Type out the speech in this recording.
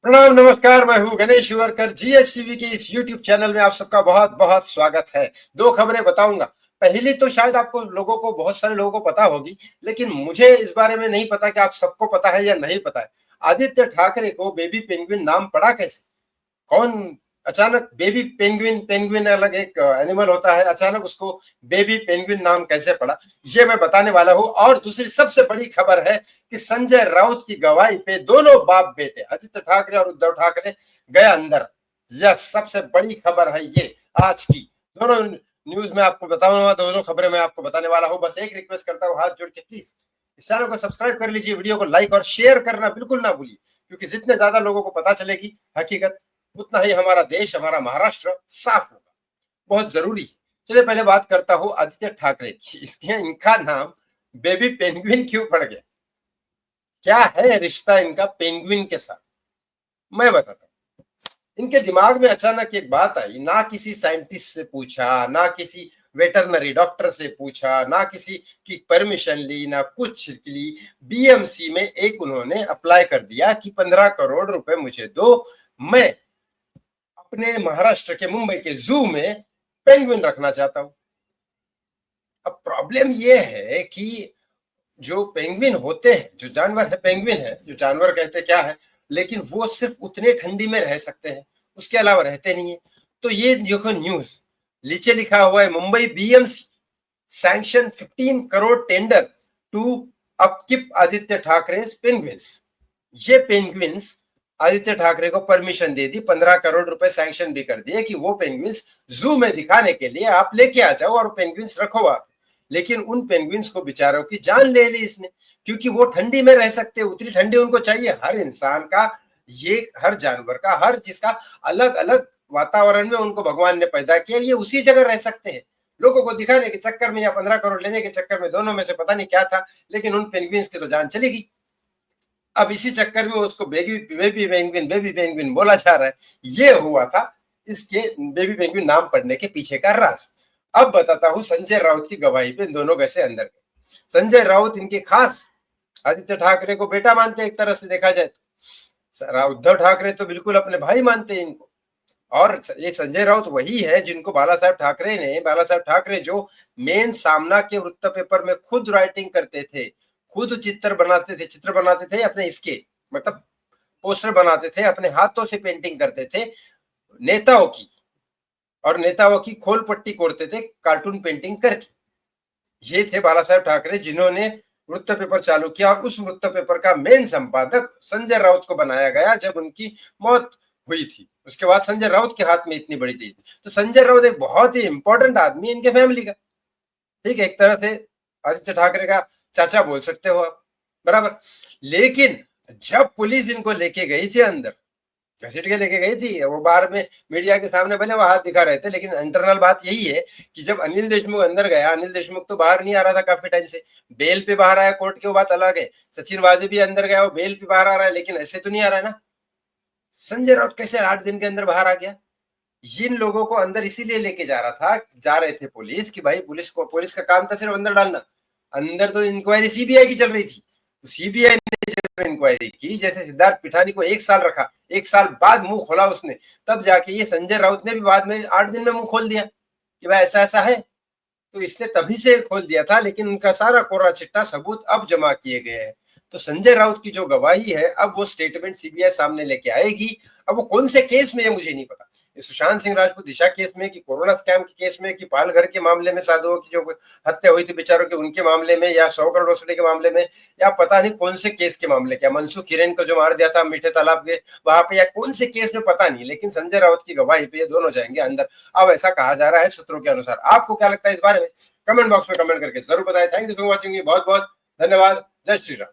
प्रणाम, नमस्कार। मैं हूं गणेश शिवरकर। जीएच टीवी के इस यूट्यूब चैनल में आप सबका बहुत बहुत स्वागत है। दो खबरें बताऊंगा। पहली तो शायद आपको लोगों को, बहुत सारे लोगों को पता होगी, लेकिन मुझे इस बारे में नहीं पता कि आप सबको पता है या नहीं पता है। आदित्य ठाकरे को बेबी पेंगुइन नाम पड़ा कैसे? कौन अचानक बेबी पेंगुइन, पेंगुइन अलग एक एनिमल होता है, अचानक उसको बेबी पेंगुइन नाम कैसे पड़ा, ये मैं बताने वाला हूं। और दूसरी सबसे बड़ी खबर है कि संजय राउत की गवाही पे दोनों बाप बेटे आदित्य ठाकरे और उद्धव ठाकरे गए अंदर। यह सबसे बड़ी खबर है ये आज की। दोनों न्यूज में आपको बताऊंगा, दोनों खबरें मैं आपको बताने वाला हूं। बस एक रिक्वेस्ट करता हूं, हाथ जोड़ के प्लीज इस चैनल को सब्सक्राइब कर लीजिए, वीडियो को लाइक और शेयर करना बिल्कुल ना भूलिए, क्योंकि जितने ज्यादा लोगों को पता चलेगी हकीकत, उतना ही हमारा देश, हमारा महाराष्ट्र साफ होगा। बहुत जरूरी है। चलिए पहले बात करता हूं आदित्य ठाकरे की। इसके इनका नाम बेबी पेंगुइन क्यों पड़ गया? क्या है रिश्ता इनका पेंगुइन के साथ, मैं बताता हूं। इनके दिमाग में अचानक एक बात आई, ना किसी साइंटिस्ट से पूछा, ना किसी वेटरनरी डॉक्टर से पूछा, ना किसी की परमिशन ली, ना कुछ ली। बीएमसी में एक उन्होंने अप्लाई कर दिया कि 15 करोड़ रुपए मुझे दो, मैं अपने महाराष्ट्र के मुंबई के जू में पेंगुइन रखना चाहता हूं। अब प्रॉब्लम यह है कि जो पेंगुइन होते हैं, जो जानवर है, पेंगुइन है, जो जानवर कहते क्या है, लेकिन वो सिर्फ उतने ठंडी में रह सकते हैं, उसके अलावा रहते नहीं है। तो ये देखो न्यूज नीचे लिखा हुआ है, Mumbai BMC sanction 15 crore tender to upkeep Aaditya Thackeray penguins. ये पेंगुइन्स आदित्य ठाकरे को परमिशन दे दी, 15 करोड़ रुपए सैंक्शन भी कर दिए कि वो पेंगुइन्स जू में दिखाने के लिए आप लेके आ जाओ और पेंगुइन्स रखो आप। लेकिन उन पेंगुइन्स को बेचारों की जान ले ली इसने, क्योंकि वो ठंडी में रह सकते, उतनी ठंडी उनको चाहिए। हर इंसान का, ये हर जानवर का, हर चीज का अलग अलग वातावरण में उनको भगवान ने पैदा किया, ये उसी जगह रह सकते हैं। लोगों को दिखाने के चक्कर में या 15 करोड़ लेने के चक्कर में, दोनों में से पता नहीं क्या था, लेकिन उन पेंगुइन्स की तो जान चली गई। अब इसी चक्कर में उसको baby baby penguin, baby penguin बोला जा रहा है। ये हुआ था इसके बेबी पेंगुइन नाम पड़ने के पीछे का राज। अब बताता हूं संजय राउत की गवाही पे दोनों कैसे अंदर गए। संजय राउत इनके खास आदित्य ठाकरे को बेटा मानते हैं, एक तरह से देखा जाए तो। उद्धव ठाकरे तो बिल्कुल अपने भाई मानते हैं इनको। और ये संजय राउत वही है जिनको बाला साहब ठाकरे जो मेन सामना के वृत्त पेपर में खुद राइटिंग करते थे, खुद चित्र बनाते थे अपने, इसके मतलब पोस्टर बनाते थे, अपने हाथों से पेंटिंग करते थे नेताओं की, और नेताओं की खोल पट्टी कोड़ते थे कार्टून पेंटिंग करके। ये थे बाला साहब ठाकरे जिन्होंने वृत्त पेपर चालू किया, और उस वृत्त पेपर का मेन संपादक संजय राउत को बनाया गया जब उनकी मौत हुई थी। उसके बाद संजय राउत के हाथ में इतनी बड़ी चीज थी। तो संजय राउत एक बहुत ही इंपॉर्टेंट आदमी है इनके फैमिली का। ठीक है, एक तरह से आदित्य ठाकरे का चाचा बोल सकते हो आप, बराबर। लेकिन जब पुलिस इनको लेके गई थी अंदर, घसीट के लेके गई थी, वो बाहर में मीडिया के सामने भले वो हाथ दिखा रहे थे, लेकिन इंटरनल बात यही है कि जब अनिल देशमुख अंदर गया, अनिल देशमुख तो बाहर नहीं आ रहा था काफी टाइम से, बेल पे बाहर आया कोर्ट की, वो बात अलग है। सचिन वाजे भी अंदर गया, वो बेल पे बाहर आ रहा है, लेकिन ऐसे तो नहीं आ रहा है ना। संजय राउत कैसे 8 दिन के अंदर बाहर आ गया? जिन लोगों को अंदर इसीलिए लेके जा रहे थे पुलिस, कि भाई पुलिस का काम था सिर्फ अंदर डालना। अंदर तो इंक्वायरी सीबीआई की चल रही थी, तो सीबीआई ने जब इंक्वायरी की, जैसे सिद्धार्थ पिठानी को 1 साल रखा, 1 साल बाद मुंह खोला उसने, तब जाके ये संजय राउत ने भी बाद में 8 दिन में मुंह खोल दिया कि भाई ऐसा ऐसा है। तो इसने तभी से खोल दिया था, लेकिन उनका सारा कोरा चिट्ठा सबूत अब जमा किए गए हैं। तो संजय राउत की जो गवाही है, अब वो स्टेटमेंट सीबीआई सामने लेके आएगी। अब वो कौन से केस में है मुझे नहीं पता, सुशांत सिंह राजपूत दिशा केस में, कि कोरोना स्कैम के केस में, कि पालघर के मामले में साधुओं की जो हत्या हुई थी बेचारों के, उनके मामले में, या 100 करोड़ वसूली के मामले में, या पता नहीं कौन से केस के मामले, क्या मनसुख हिरेन को जो मार दिया था मीठे तालाब के वहां पे, या कौन से केस में पता नहीं, लेकिन संजय राउत की गवाही पे ये दोनों जाएंगे अंदर। अब ऐसा कहा जा रहा है सूत्रों के अनुसार। आपको क्या लगता है इस बारे में? कमेंट बॉक्स में कमेंट करके जरूर बताएं। थैंक यू फॉर वॉचिंग, बहुत बहुत धन्यवाद। जय श्री राम।